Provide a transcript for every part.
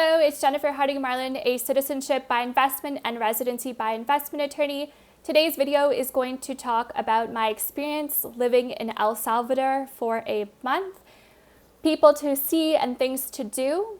Hello, it's Jennifer Harding Marlin, a citizenship by investment and residency by investment attorney. Today's video is going to talk about my experience living in El Salvador for a month, people to see and things to do.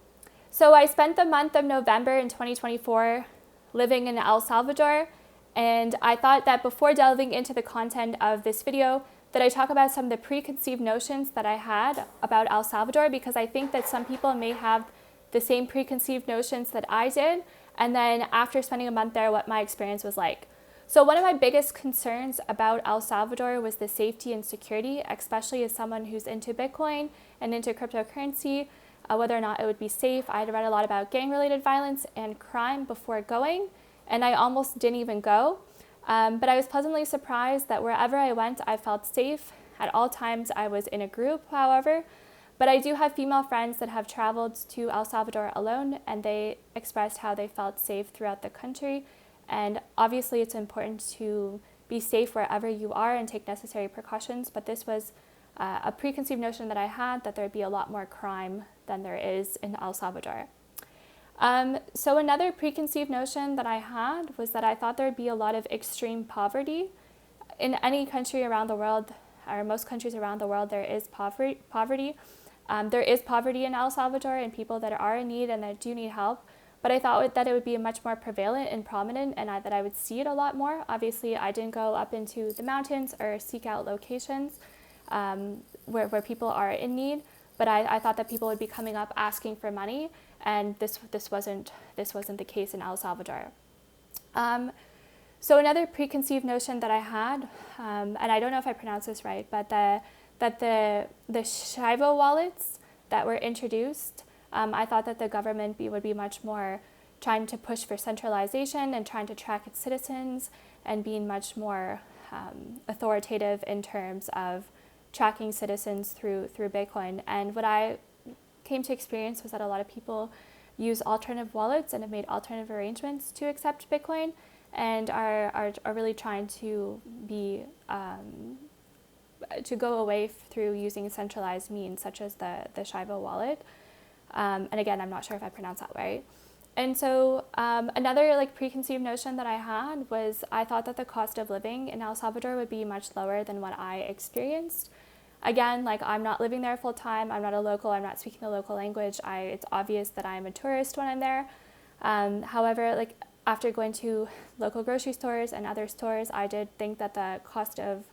So I spent the month of November in 2024 living in El Salvador, and I thought that before delving into the content of this video, that I talk about some of the preconceived notions that I had about El Salvador, because I think that some people may have the same preconceived notions that I did, and then after spending a month there, what my experience was like. So one of my biggest concerns about El Salvador was the safety and security, especially as someone who's into Bitcoin and into cryptocurrency, whether or not it would be safe. I had read a lot about gang-related violence and crime before going, and I almost didn't even go. But I was pleasantly surprised that wherever I went, I felt safe. At all times, I was in a group, however. But I do have female friends that have traveled to El Salvador alone, and they expressed how they felt safe throughout the country. And obviously, it's important to be safe wherever you are and take necessary precautions. But this was a preconceived notion that I had, that there'd be a lot more crime than there is in El Salvador. So another preconceived notion that I had was that I thought there'd be a lot of extreme poverty. In any country around the world, or most countries around the world, there is poverty. There is poverty in El Salvador and people that are in need and that do need help, but I thought that it would be much more prevalent and prominent, and that I would see it a lot more. Obviously, I didn't go up into the mountains or seek out locations where people are in need, but I thought that people would be coming up asking for money, and this wasn't the case in El Salvador. So another preconceived notion that I had, and I don't know if I pronounced this right, but the Shivo wallets that were introduced, I thought that the government would be much more trying to push for centralization and trying to track its citizens and being much more authoritative in terms of tracking citizens through Bitcoin. And what I came to experience was that a lot of people use alternative wallets and have made alternative arrangements to accept Bitcoin, and are really trying to be to go away through using centralized means such as the Shivo wallet. And again, I'm not sure if I pronounced that right. And so another preconceived notion that I had was I thought that the cost of living in El Salvador would be much lower than what I experienced. Again, I'm not living there full time. I'm not a local. I'm not speaking the local language. It's obvious that I'm a tourist when I'm there. However, after going to local grocery stores and other stores, I did think that the cost of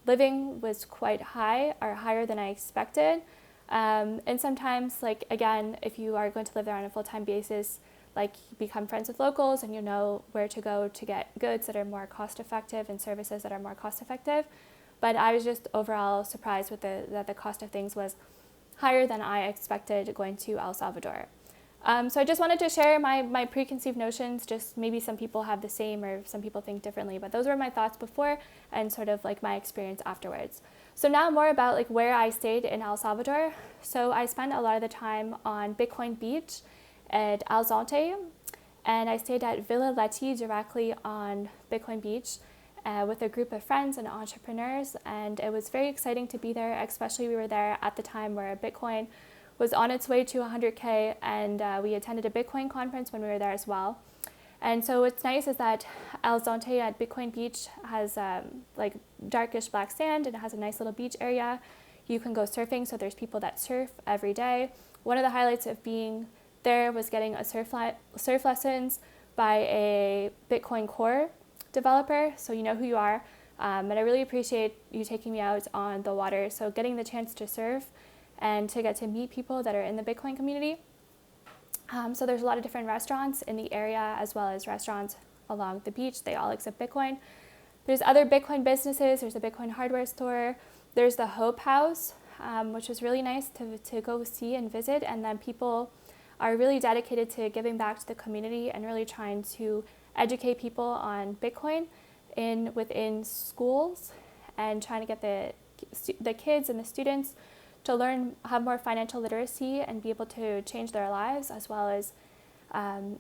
living was quite high, or higher than I expected. And sometimes, again, if you are going to live there on a full-time basis, you become friends with locals and you know where to go to get goods that are more cost-effective and services that are more cost-effective. But I was just overall surprised with that the cost of things was higher than I expected going to El Salvador. So I just wanted to share my preconceived notions. Just maybe some people have the same, or some people think differently, but those were my thoughts before and sort of my experience afterwards. So now more about where I stayed in El Salvador. So I spent a lot of the time on Bitcoin Beach at Zonte, and I stayed at Villa Leti directly on Bitcoin Beach with a group of friends and entrepreneurs, and it was very exciting to be there, especially we were there at the time where Bitcoin was on its way to 100K, and we attended a Bitcoin conference when we were there as well. And so what's nice is that El Zonte at Bitcoin Beach has darkish black sand, and it has a nice little beach area. You can go surfing, so there's people that surf every day. One of the highlights of being there was getting a surf lessons by a Bitcoin Core developer, so you know who you are. And I really appreciate you taking me out on the water. So getting the chance to surf and to get to meet people that are in the Bitcoin community. So there's a lot of different restaurants in the area, as well as restaurants along the beach. They all accept Bitcoin. There's other Bitcoin businesses. There's a Bitcoin hardware store. There's the Hope House, which was really nice to go see and visit. And then people are really dedicated to giving back to the community and really trying to educate people on Bitcoin within schools, and trying to get the kids and the students to have more financial literacy and be able to change their lives, as well as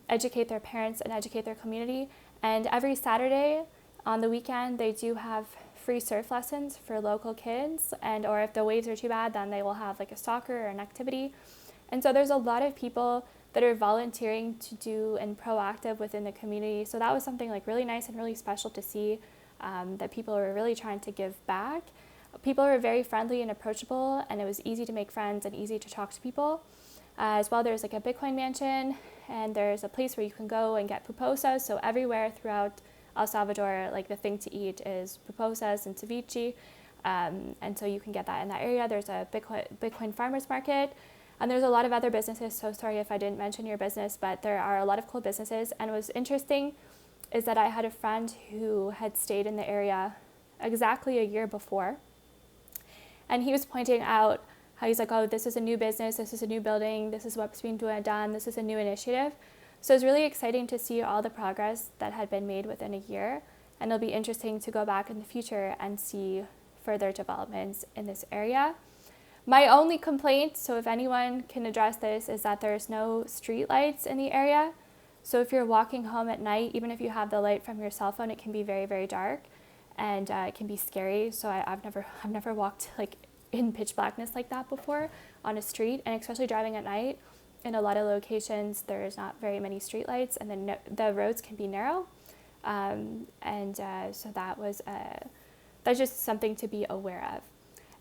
educate their parents and educate their community. And every Saturday on the weekend, they do have free surf lessons for local kids, or if the waves are too bad, then they will have a soccer or an activity. And so there's a lot of people that are volunteering to do and proactive within the community. So that was something like really nice and really special to see, that people were really trying to give back. People were very friendly and approachable, and it was easy to make friends and easy to talk to people. As well, there's like a Bitcoin mansion, and there's a place where you can go and get pupusas. So everywhere throughout El Salvador, like the thing to eat is pupusas and ceviche, and so you can get that in that area. There's a Bitcoin farmers market, and there's a lot of other businesses. So sorry if I didn't mention your business, but there are a lot of cool businesses. And what was interesting is that I had a friend who had stayed in the area exactly a year before, and he was pointing out how he's like, oh, this is a new business, this is a new building, this is what's being done, this is a new initiative. So it's really exciting to see all the progress that had been made within a year, and it'll be interesting to go back in the future and see further developments in this area. My only complaint, so if anyone can address this, is that there's no street lights in the area. So if you're walking home at night, even if you have the light from your cell phone, it can be very, very dark, and it can be scary. So I've never walked like in pitch blackness like that before on a street, and especially driving at night. In a lot of locations, there's not very many street lights, and then the roads can be narrow, so that's just something to be aware of.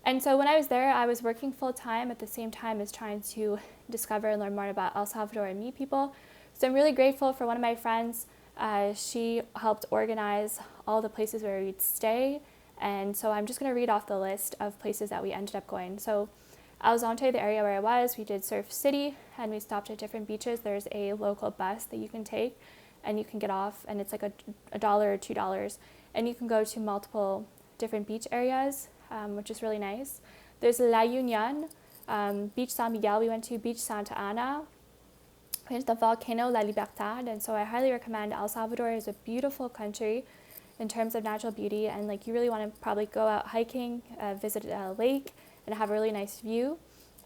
And so when I was there, I was working full time at the same time as trying to discover and learn more about El Salvador and meet people. So I'm really grateful for one of my friends. She helped organize all the places where we'd stay. And so I'm just going to read off the list of places that we ended up going. So Zonte, the area where I was, we did Surf City, and we stopped at different beaches. There's a local bus that you can take, and you can get off, and it's like $1 or $2, and you can go to multiple different beach areas, which is really nice. There's La Union, Beach San Miguel, we went to Beach Santa Ana. We went to the Volcano La Libertad, and so I highly recommend. El Salvador is a beautiful country in terms of natural beauty, and like you really want to probably go out hiking, visit a lake, and have a really nice view.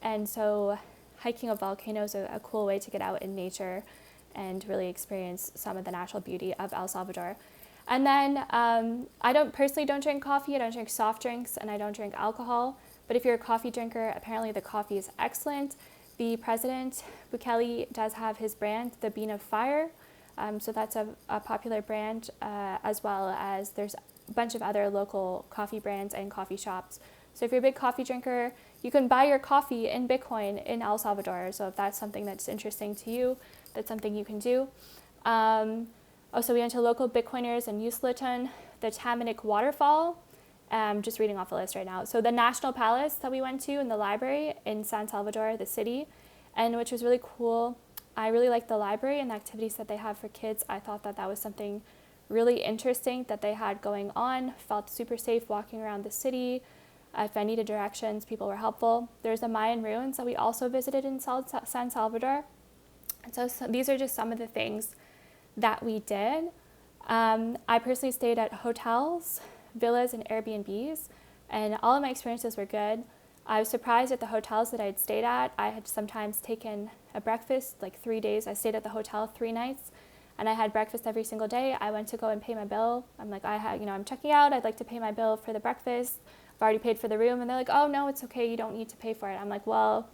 And so hiking a volcano is a cool way to get out in nature and really experience some of the natural beauty of El Salvador. And then I don't drink coffee, I don't drink soft drinks, and I don't drink alcohol. But if you're a coffee drinker, apparently the coffee is excellent. The President Bukele does have his brand, the Bean of Fire. So that's a popular brand, as well as there's a bunch of other local coffee brands and coffee shops. So if you're a big coffee drinker, you can buy your coffee in Bitcoin in El Salvador. So if that's something that's interesting to you, that's something you can do. Also, we went to local Bitcoiners in Usulután, the Tamanique Waterfall. Just reading off the list right now. So the National Palace that we went to, and the library in San Salvador, the city, and which was really cool. I really liked the library and the activities that they have for kids. I thought that was something really interesting that they had going on. Felt super safe walking around the city. If I needed directions, people were helpful. There's the Mayan Ruins that we also visited in San Salvador. And so these are just some of the things that we did. I personally stayed at hotels, villas, and Airbnbs, and all of my experiences were good. I was surprised at the hotels that I had stayed at. I had sometimes taken a breakfast, like 3 days. I stayed at the hotel 3 nights, and I had breakfast every single day. I went to go and pay my bill. I'm like, I'm checking out. I'd like to pay my bill for the breakfast. I've already paid for the room. And they're like, oh, no, it's okay. You don't need to pay for it. I'm like, well,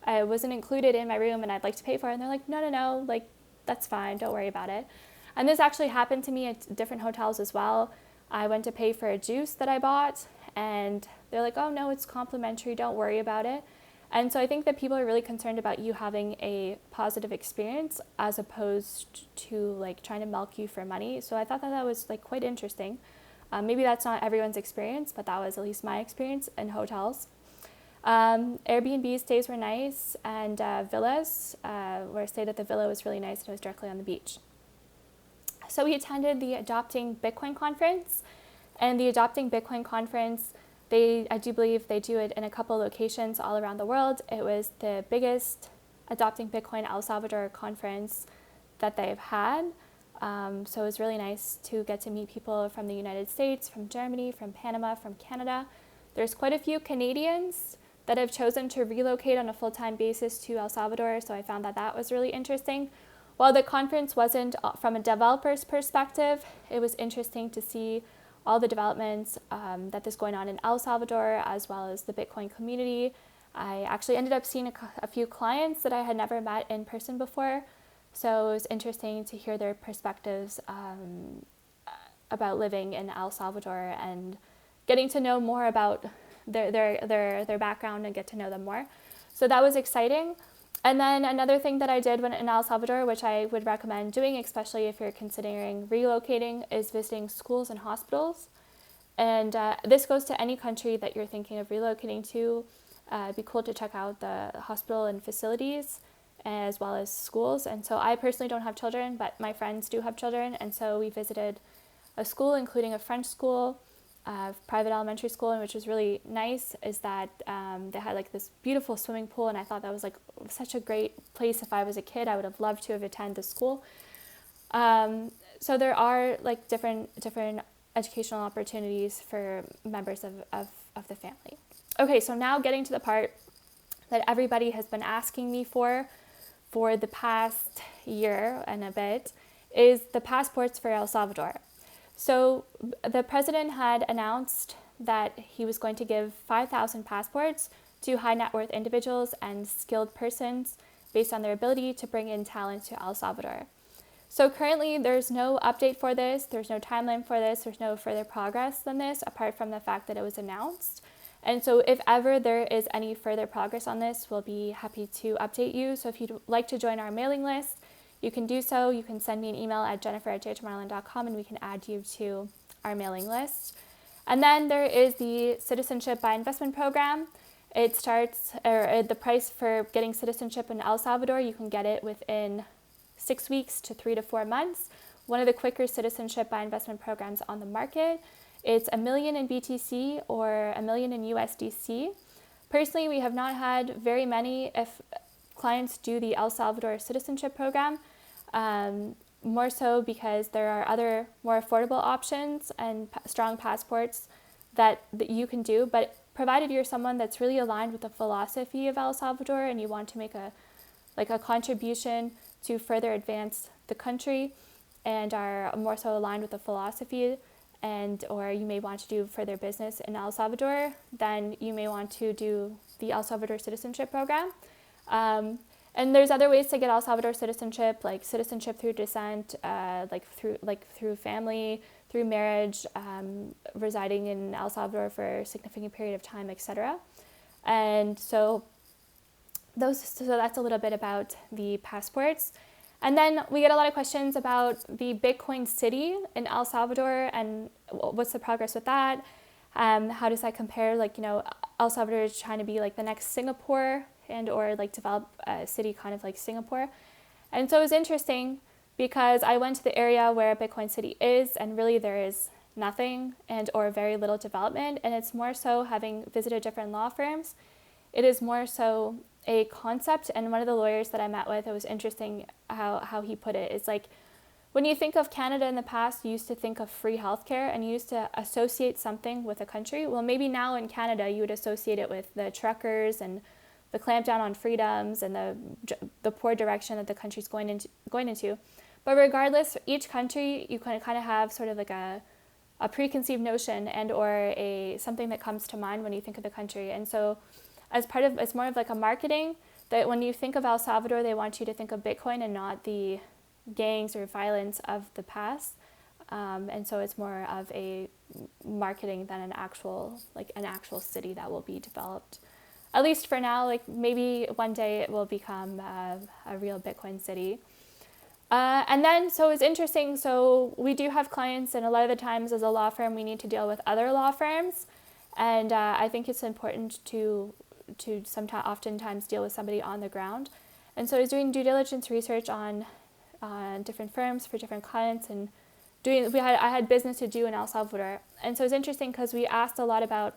I wasn't included in my room, and I'd like to pay for it. And they're like, no, like, that's fine. Don't worry about it. And this actually happened to me at different hotels as well. I went to pay for a juice that I bought, and they're like, oh, no, it's complimentary. Don't worry about it. And so I think that people are really concerned about you having a positive experience as opposed to like trying to milk you for money. So I thought that was like quite interesting. Maybe that's not everyone's experience, but that was at least my experience in hotels. Airbnb stays were nice, and villas, where I stayed at the villa was really nice, and it was directly on the beach. So we attended the Adopting Bitcoin conference, and the Adopting Bitcoin conference, I do believe they do it in a couple locations all around the world. It was the biggest Adopting Bitcoin El Salvador conference that they've had. So it was really nice to get to meet people from the United States, from Germany, from Panama, from Canada. There's quite a few Canadians that have chosen to relocate on a full-time basis to El Salvador, so I found that was really interesting. While the conference wasn't from a developer's perspective, it was interesting to see all the developments that is going on in El Salvador, as well as the Bitcoin community, I actually ended up seeing a few clients that I had never met in person before. So it was interesting to hear their perspectives about living in El Salvador and getting to know more about their background and get to know them more. So that was exciting. And then another thing that I did when in El Salvador, which I would recommend doing, especially if you're considering relocating, is visiting schools and hospitals. And this goes to any country that you're thinking of relocating to. It'd be cool to check out the hospital and facilities as well as schools. And so I personally don't have children, but my friends do have children. And so we visited a school, including a French school, private elementary school, and which was really nice is that they had like this beautiful swimming pool, and I thought that was like such a great place. If I was a kid, I would have loved to have attended the school. So there are like different educational opportunities for members of the family. Okay, so now getting to the part that everybody has been asking me for the past year and a bit is the passports for El Salvador. So the president had announced that he was going to give 5,000 passports to high net worth individuals and skilled persons based on their ability to bring in talent to El Salvador. So currently there's no update for this, there's no timeline for this, there's no further progress than this apart from the fact that it was announced. And so if ever there is any further progress on this, we'll be happy to update you. So if you'd like to join our mailing list, you can do so. You can send me an email at jennifer@jhmarlin.com and we can add you to our mailing list. And then there is the Citizenship by Investment program. It starts, or the price for getting citizenship in El Salvador, you can get it within 6 weeks to 3 to 4 months. One of the quicker citizenship by investment programs on the market. It's $1 million in BTC or $1 million in USDC. Personally, we have not had very many if clients do the El Salvador citizenship program, more so because there are other more affordable options and strong passports that you can do, but provided you're someone that's really aligned with the philosophy of El Salvador and you want to make a contribution to further advance the country and are more so aligned with the philosophy, and or you may want to do further business in El Salvador, then you may want to do the El Salvador citizenship program. And there's other ways to get El Salvador citizenship, like citizenship through descent, through family, through marriage, residing in El Salvador for a significant period of time, etc. And so that's a little bit about the passports. And then we get a lot of questions about the Bitcoin city in El Salvador and what's the progress with that. How does that compare? El Salvador is trying to be like the next Singapore and or like develop a city kind of like Singapore. And so it was interesting because I went to the area where Bitcoin City is and really there is nothing and or very little development. And it's more so, having visited different law firms, it is more so a concept. And one of the lawyers that I met with, it was interesting how he put it. It's like, when you think of Canada in the past, you used to think of free healthcare and you used to associate something with a country. Well, maybe now in Canada, you would associate it with the truckers and the clampdown on freedoms and the poor direction that the country's going into. But regardless, each country, you kind of have sort of like a preconceived notion and or something that comes to mind when you think of the country. And so it's more of like a marketing, that when you think of El Salvador, they want you to think of Bitcoin and not the gangs or violence of the past. And so it's more of a marketing than an actual city that will be developed. At least for now, like maybe one day it will become a real Bitcoin city. And then, so it's interesting. So we do have clients, and a lot of the times as a law firm, we need to deal with other law firms. And I think it's important to oftentimes deal with somebody on the ground. And so I was doing due diligence research on different firms for different clients, and I had business to do in El Salvador. And so it's interesting because we asked a lot about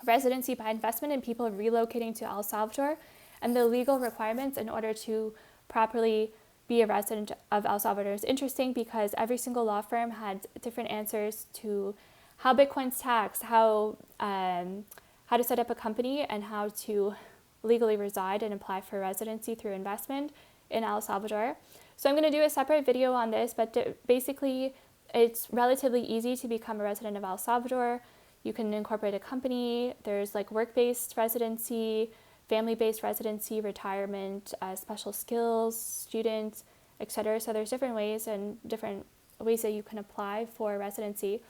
residency by investment and people relocating to El Salvador and the legal requirements in order to properly be a resident of El Salvador. It's interesting because every single law firm had different answers to how Bitcoin's taxed, how to set up a company, and how to legally reside and apply for residency through investment in El Salvador. So I'm going to do a separate video on this, but basically it's relatively easy to become a resident of El Salvador. You can incorporate a company. There's like work-based residency, family-based residency, retirement, special skills, students, etc. So there's different ways that you can apply for residency.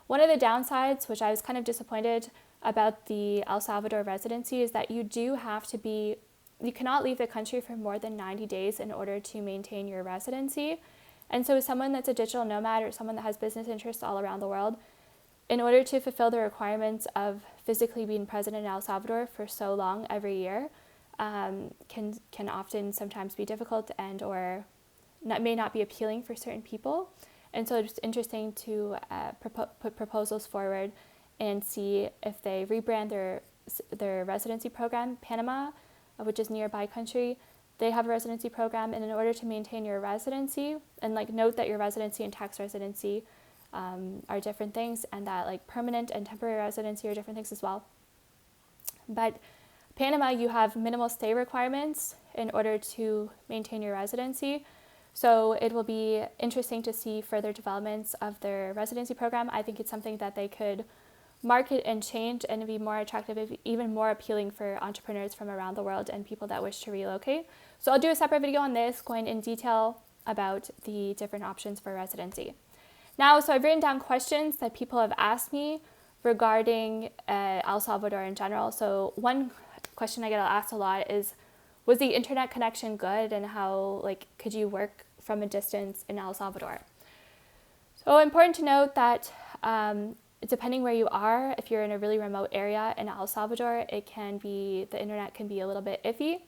One of the downsides, which I was kind of disappointed about the El Salvador residency, is that you cannot leave the country for more than 90 days in order to maintain your residency. And so as someone that's a digital nomad or someone that has business interests all around the world, in order to fulfill the requirements of physically being present in El Salvador for so long every year, can often sometimes be difficult may not be appealing for certain people. And so it's interesting to put proposals forward and see if they rebrand their residency program. Panama, which is a nearby country, they have a residency program, and in order to maintain your residency, and like note that your residency and tax residency are different things, and that like permanent and temporary residency are different things as well. But Panama, you have minimal stay requirements in order to maintain your residency. So it will be interesting to see further developments of their residency program. I think it's something that they could market and change and be more attractive, even more appealing for entrepreneurs from around the world and people that wish to relocate. So I'll do a separate video on this, going in detail about the different options for residency. Now, so I've written down questions that people have asked me regarding El Salvador in general. So one question I get asked a lot is, was the internet connection good, and how could you work from a distance in El Salvador? So important to note that depending where you are, if you're in a really remote area in El Salvador, the internet can be a little bit iffy.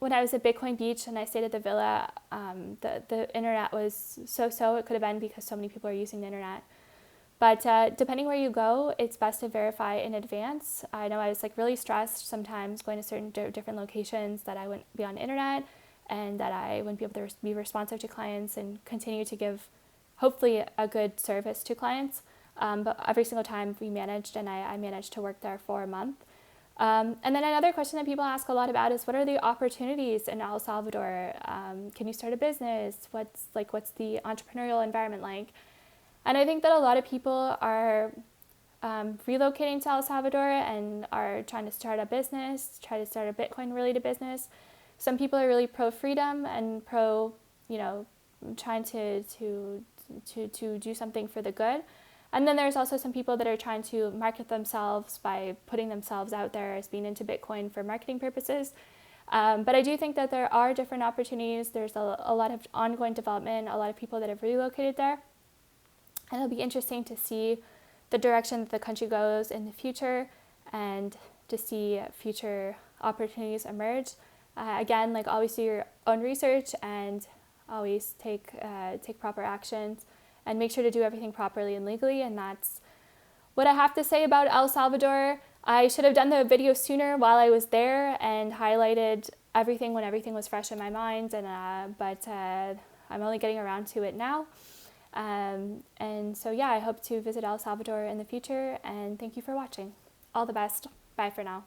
When I was at Bitcoin Beach and I stayed at the villa, the internet was so-so. It could have been because so many people are using the internet. But depending where you go, it's best to verify in advance. I know I was really stressed sometimes going to certain different locations that I wouldn't be on the internet and that I wouldn't be able to be responsive to clients and continue to give, hopefully, a good service to clients. But every single time we managed, and I managed to work there for a month. And then another question that people ask a lot about is, what are the opportunities in El Salvador? Can you start a business? What's the entrepreneurial environment like? And I think that a lot of people are relocating to El Salvador and are trying to start a business, try to start a Bitcoin-related business. Some people are really pro-freedom and pro, trying to do something for the good. And then there's also some people that are trying to market themselves by putting themselves out there as being into Bitcoin for marketing purposes. But I do think that there are different opportunities. There's a lot of ongoing development, a lot of people that have relocated there. And it'll be interesting to see the direction that the country goes in the future and to see future opportunities emerge. Again, always do your own research and always take proper actions and make sure to do everything properly and legally. And that's what I have to say about El Salvador. I should have done the video sooner while I was there and highlighted everything when everything was fresh in my mind. But I'm only getting around to it now. And so, yeah, I hope to visit El Salvador in the future, and thank you for watching. All the best. Bye for now.